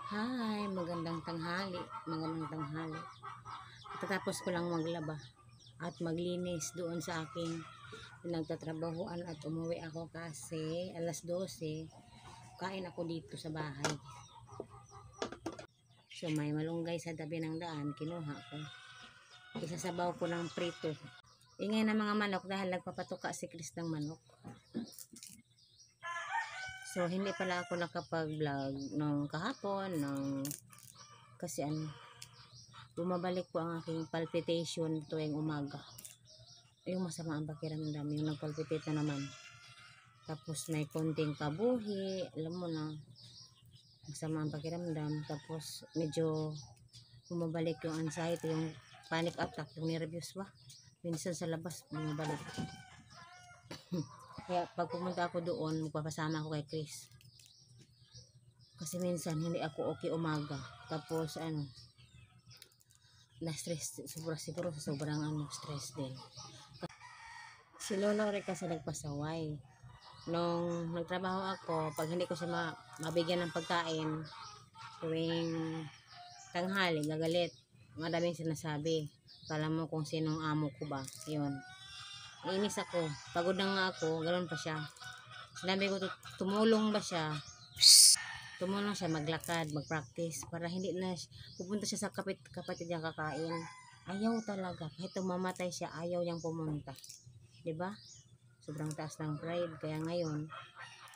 Hi, magandang tanghali. Magandang tanghali. Tatapos ko lang maglaba at maglinis doon sa aking pinagtatrabahuan at umuwi ako kasi alas 12, kain ako dito sa bahay. So may malunggay sa tabi ng daan, kinuha ko. Isasabaw ko ng prito. Ingay ng mga manok dahil nagpapatuka si Chris ng manok. So hindi pala ako nakapag-vlog nung kahapon kasi bumabalik po ang aking palpitation tuwing umaga. Yung masama ang pakiramdam, yung nagpalpitate na naman. Tapos may konting kabuhi, alam mo na, masama ang pakiramdam. Tapos medyo bumabalik yung anxiety, yung panic attack, yung nervous ba? Minsan sa labas bumabalik. Kaya pag pumunta ako doon, magpapasama ako kay Chris. Kasi minsan hindi ako okay umaga. Tapos na-stress siguro sa sobrang stress din. Si Lolo rin kasi nagpasaway. Nung nagtrabaho ako, pag hindi ko siya mabigyan ng pagkain tuwing tanghali, gagalit. Maraming sinasabi. Kala mo kung sinong amo ko ba. Yun. Iinis ako. Pagod na nga ako, ganoon pa siya. Sinabi ko, tumulong ba siya? Tumulong siya maglakad, magpractice para hindi na pupunta siya sa kapatid niyang kakain. Ayaw talaga. Kahit mamatay siya, ayaw niyang pumunta. 'Di ba? Sobrang taas ng pride. Kaya ngayon,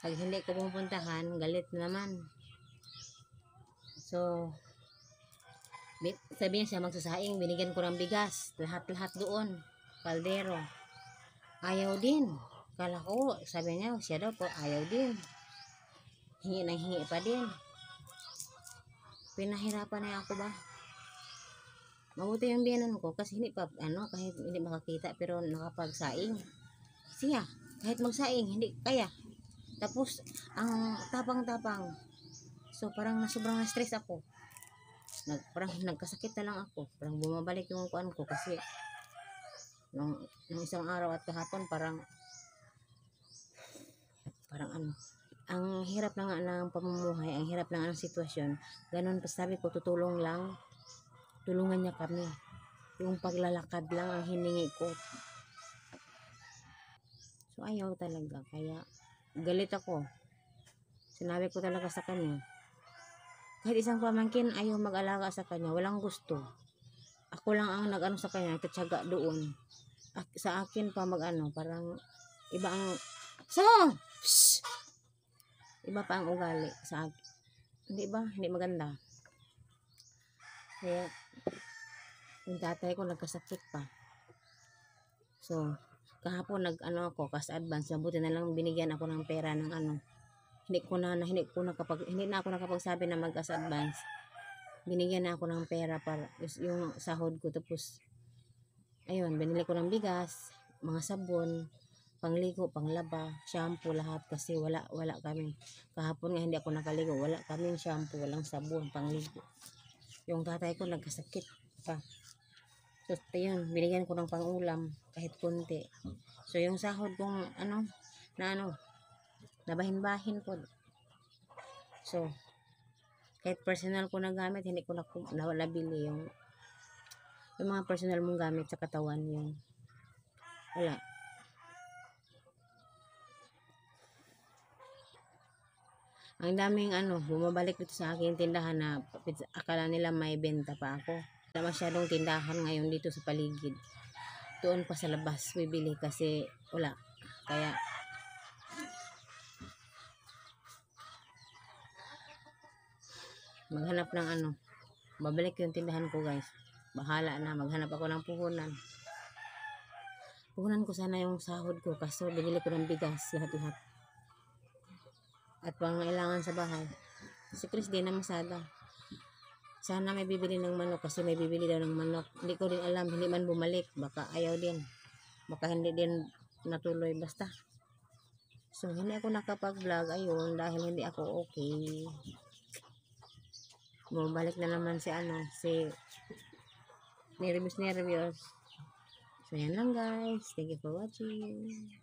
pag hindi ko pupuntahan, galit na naman. So, sabi niya siya magsasaing, binigyan ko ng bigas. Lahat-lahat doon. Kaldero. Ayaw din. Kala ko, sabi niya, siya daw po, ayaw din. Hingi na hingi pa din. Pinahirapan na ako ba? Mabuti yung biyanan ko kasi hindi pa, kahit hindi makakita pero nakapagsaing. Siya, kahit magsaing, hindi kaya. Tapos, ang tapang-tapang. So, parang sobrang na-stress ako. Parang nagkasakit na lang ako. Parang bumabalik yung kuan ko kasi nung isang araw at kahapon parang ang hirap na nga ng pamumuhay, ang hirap na nga ng sitwasyon. Ganon pa sabi ko, tulungan niya kami. Yung paglalakad lang ang hiningi ko. So ayaw talaga, kaya galit ako. Sinabi ko talaga sa kanya, kahit isang pamangkin ayaw mag-alaga sa kanya, walang gusto. Ako lang ang nag-ano sa kanya, tatsaga doon. Sa akin pa parang iba ang iba pa ang ugali sa akin. Hindi ba? Hindi maganda. Kaya yung tatay ko nagkasakit pa. So, kahapon ako kas advance, mabuti na lang binigyan ako ng pera ng hindi na ako nakapagsabi na mag-as advance. Binigyan na ako ng pera para yung sahod ko, tapos ayun, binili ko ng bigas, mga sabon, pangligo, panglaba, shampoo, lahat kasi wala kami. Kahapon nga hindi ako nakaligo, wala kaming shampoo, walang sabon, pangligo. Yung tatay ko nagkasakit pa. So, ayun, binigyan ko ng pangulam kahit konti. So, yung sahod kong nabahin-bahin ko. So, kahit personal ko na gamit, hindi ko nabili yung mga personal mong gamit sa katawan, yung wala. Ang daming bumabalik dito sa aking tindahan na akala nila may benta pa ako. Wala masyadong tindahan ngayon dito sa paligid. Doon pa sa labas bibili kasi wala. Kaya maghanap ng babalik yung tindahan ko, guys. Bahala na, maghanap ako ng puhunan. Puhunan ko sana yung sahod ko kasi binili ko ng bigas lahat-lahat. At pangailangan sa bahay. Si Chris din na masada. Sana may bibili ng manok kasi may bibili daw ng manok. Hindi ko din alam, hindi man bumalik. Baka ayaw din. Baka hindi din natuloy. Basta. So, hindi ako nakapag-vlog. Ayun, dahil hindi ako okay. Bumabalik na naman si nervous. So, yan lang, guys. Thank you for watching.